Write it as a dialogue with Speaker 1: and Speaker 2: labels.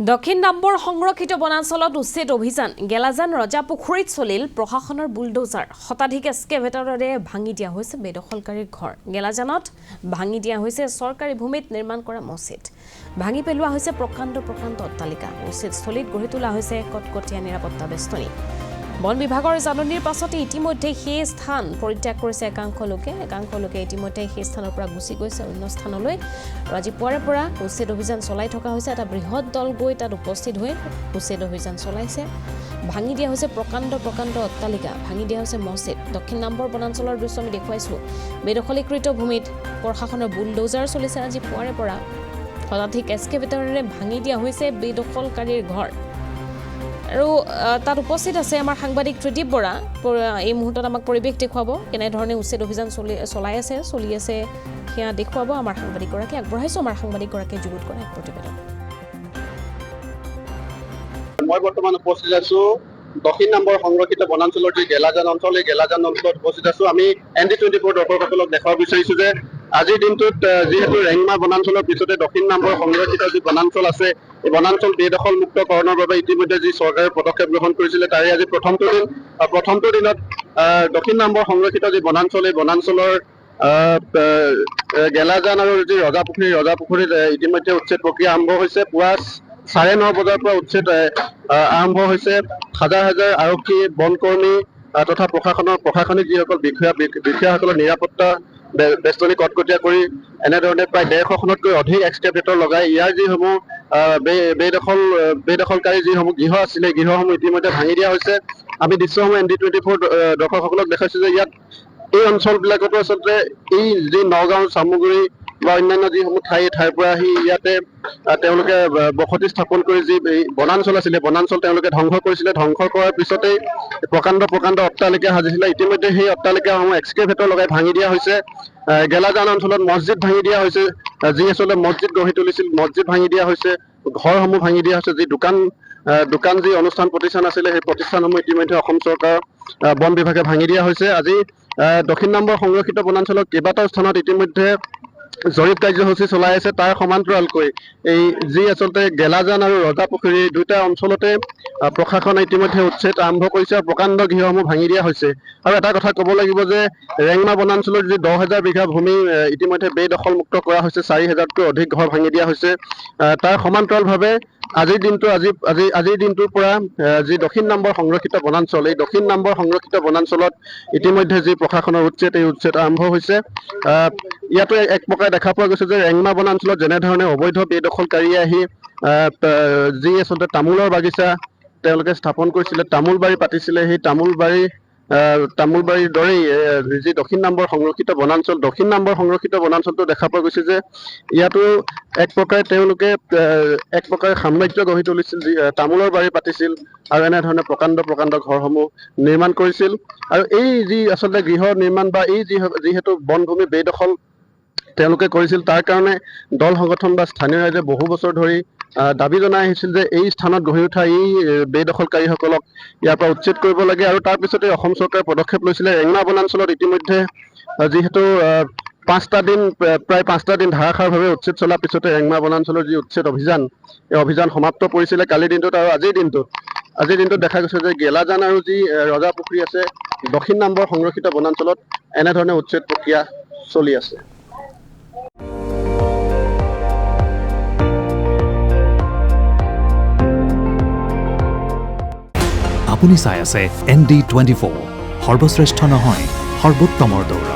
Speaker 1: দক্ষিণ নাম্বৰ সংৰক্ষিত বনাঞ্চলত উচ্ছেদ অভিযান গেলাজান ৰজাপুখুৰীত চলিল প্ৰশাসনৰ বুলডোজাৰ শতাধিক এস্কেভেটৰেৰে ভাঙি দিয়া হৈছে বেদখলকাৰীৰ ঘৰ গেলাজানত ভাঙি দিয়া হৈছে চৰকাৰী ভূমিত নিৰ্মাণ কৰা মছজিদ ভাঙি পেলোৱা হৈছে প্ৰকাণ্ড অট্টালিকা উচ্ছেদস্থলীত গঢ়ি তোলা হৈছে কটকটীয়া নিৰাপত্তা বেষ্টনী বন বিভাগৰ জাননীৰ পাছতে ইতিমধ্যে সেই স্থান পৰিত্যাগ কৰিছে একাংশ লোকে ইতিমধ্যে সেই স্থানৰ পৰা গুচি গৈছে অন্য স্থানলৈ আজি পুৱাৰে পৰা উচ্ছেদ অভিযান চলাই থকা হৈছে এটা বৃহৎ দল গৈ তাত উপস্থিত হৈ উচ্ছেদ অভিযান চলাইছে ভাঙি দিয়া হৈছে প্ৰকাণ্ড অট্টালিকা ভাঙি দিয়া হৈছে মছজিদ দক্ষিণ নাম্বৰ বনাঞ্চলৰ দৃশ্য আমি দেখুৱাইছো বেদখলীকৃত ভূমিত প্ৰশাসনৰ বুলডোজাৰ চলিছে আজি পুৱাৰে পৰা শতাধিক এস্কেভেটৰেৰে ভাঙি দিয়া হৈছে বেদখলকাৰীৰ ঘৰ আৰু তাত উপস্থিত আছে আমাৰ সাংবাদিক ত্ৰিদীপ বৰা এই মুহূৰ্তত আমাক পৰিৱেশ দেখুৱাব কেনেধৰণে উচ্ছেদ অভিযান চলি আছে সেয়া দেখুৱাব আমাৰ সাংবাদিকগৰাকী আগবঢ়াইছোঁ আমাৰ সাংবাদিকগৰাকীয়ে যুগুত কৰা এক প্ৰতিবেদন
Speaker 2: মই বৰ্তমান উপস্থিত আছো দক্ষিণ নম্বৰ সংৰক্ষিত বনাঞ্চলৰ যি গেলাজান অঞ্চল এই গেলাজান অঞ্চলত উপস্থিত আছো আমি ND24 দৰ্শকসকলক দেখাব বিচাৰিছো যে আজিৰ দিনটোত যিহেতু ৰেংমা বনাঞ্চলৰ পিছতে দক্ষিণ নম্বৰ সংৰক্ষিত যি বনাঞ্চল আছে এই বনাঞ্চল বেদখল মুক্তকৰণৰ বাবে ইতিমধ্যে যি চৰকাৰে পদক্ষেপ গ্ৰহণ কৰিছিলে তাৰে আজি প্ৰথমটো দিনত দক্ষিণ নম্বৰ সংৰক্ষিত যি বনাঞ্চল এই বনাঞ্চলৰ গেলাজান আৰু যি ৰজাপুখুৰীত ইতিমধ্যে উচ্ছেদ প্ৰক্ৰিয়া আৰম্ভ হৈছে পুৱা 9:30 বজাৰ পৰা উচ্ছেদ আৰম্ভ হৈছে হাজাৰ আৰক্ষী বনকৰ্মী তথা প্ৰশাসনিক যিসকল বিষয়াসকলৰ নিৰাপত্তা বেষ্টনী কটকটীয়া কৰি এনেধৰণে প্ৰায় 150খনতকৈ অধিক এক্সকেভেটৰ লগাই ইয়াৰ যিসমূহ বেদখলকাৰী যিসমূহ গৃহ আছিলে গৃহসমূহ ইতিমধ্যে ভাঙি দিয়া হৈছে আমি দৃশ্যসমূহ ND24 দৰ্শকসকলক দেখাইছো যে ইয়াত এই অঞ্চলবিলাকতো আচলতে এই যি নগাঁও চামগুৰি বা অন্যান্য যিসমূহ ঠাইৰ পৰা আহি ইয়াতে তেওঁলোকে বসতি স্থাপন কৰি যি বনাঞ্চল আছিলে বনাঞ্চল তেওঁলোকে ধ্বংস কৰিছিলে ধ্বংস কৰাৰ পিছতেই প্ৰকাণ্ড অট্টালিকা সাজিছিলে ইতিমধ্যে সেই অট্টালিকাসমূহ এক্সকেভেটৰ লগাই ভাঙি দিয়া হৈছে গেলাজান অঞ্চলত মছজিদ ভাঙি দিয়া হৈছে যি আচলতে মছজিদ গঢ়ি তুলিছিল মছজিদ ভাঙি দিয়া হৈছে ঘৰসমূহ ভাঙি দিয়া হৈছে যি দোকান যি অনুষ্ঠান প্ৰতিষ্ঠান আছিলে সেই প্ৰতিষ্ঠানসমূহ ইতিমধ্যে অসম চৰকাৰৰ বন বিভাগে ভাঙি দিয়া হৈছে আজি দক্ষিণ নম্বৰ সংৰক্ষিত বনাঞ্চলৰ কেইবাটাও স্থানত ইতিমধ্যে জৰীপ কাৰ্যসূচী চলাই আছে তাৰ সমান্তৰালকৈ এই যি আচলতে গেলাজান আৰু ৰজাপুখুৰী দুটা অঞ্চলতে প্ৰশাসনে ইতিমধ্যে উচ্ছেদ আৰম্ভ কৰিছে আৰু প্ৰকাণ্ড গৃহসমূহ ভাঙি দিয়া হৈছে আৰু এটা কথা ক'ব লাগিব যে ৰেংমা বনাঞ্চলৰ যি 10,000 বিঘা ভূমি ইতিমধ্যে বেদখলমুক্ত কৰা হৈছে 4,000তকৈ অধিক ঘৰ ভাঙি দিয়া হৈছে তাৰ সমান্তৰালভাৱে আজিৰ দিনটোৰ পৰা যি দক্ষিণ নম্বৰ সংৰক্ষিত বনাঞ্চল এই দক্ষিণ নম্বৰ সংৰক্ষিত বনাঞ্চলত ইতিমধ্যে যি প্ৰশাসনৰ এই উচ্ছেদ আৰম্ভ হৈছে ইয়াতো এক প্ৰকাৰ দেখা পোৱা গৈছে যে ৰেংমা বনাঞ্চলত যেনেধৰণে অবৈধ বেদখলকাৰীয়ে আহি যি আচলতে তামোলৰ বাগিচা তেওঁলোকে স্থাপন কৰিছিলে তামোল বাৰী পাতিছিলে সেই তামোল বাৰীৰ দৰেই যি দক্ষিণ নম্বৰ সংৰক্ষিত বনাঞ্চলটো দেখা পোৱা গৈছে যে ইয়াতো এক প্ৰকাৰে তেওঁলোকে এক প্ৰকাৰে সাম্ৰাজ্য গঢ়ি তুলিছিল তামোলৰ বাৰী পাতিছিল আৰু এনেধৰণে প্ৰকাণ্ড ঘৰসমূহ নিৰ্মাণ কৰিছিল আৰু এই যি আচলতে গৃহ নিৰ্মাণ বা এই যিহেতু বনভূমি বেদখল তেওঁলোকে কৰিছিল তাৰ কাৰণে দল সংগঠন বা স্থানীয় ৰাইজে বহু বছৰ ধৰি দাবী জনাই আহিছিল যে এই স্থানত গঢ়ি উঠা এই বেদখলকাৰীসকলক ইয়াৰ পৰা উচ্ছেদ কৰিব লাগে আৰু তাৰ পিছতে অসম চৰকাৰে পদক্ষেপ লৈছিলে ৰেংমা বনাঞ্চলত ইতিমধ্যে যিহেতু প্ৰায় পাঁচটা দিন ধাৰাসাৰভাৱে উচ্ছেদ চলাৰ পিছতে ৰেংমা বনাঞ্চলৰ যি উচ্ছেদ অভিযান এই অভিযান সমাপ্ত পৰিছিলে কালিৰ দিনটোত আৰু আজিৰ দিনটোত দেখা গৈছে যে গেলাজান আৰু যি ৰজাপুখুৰী আছে দক্ষিণ নম্বৰ সংৰক্ষিত বনাঞ্চলত এনেধৰণে উচ্ছেদ প্ৰক্ৰিয়া চলি আছে
Speaker 3: আপুনি চাই আছে ND24 সৰ্বশ্ৰেষ্ঠ নহয় সৰ্বোত্তমৰ দৌৰ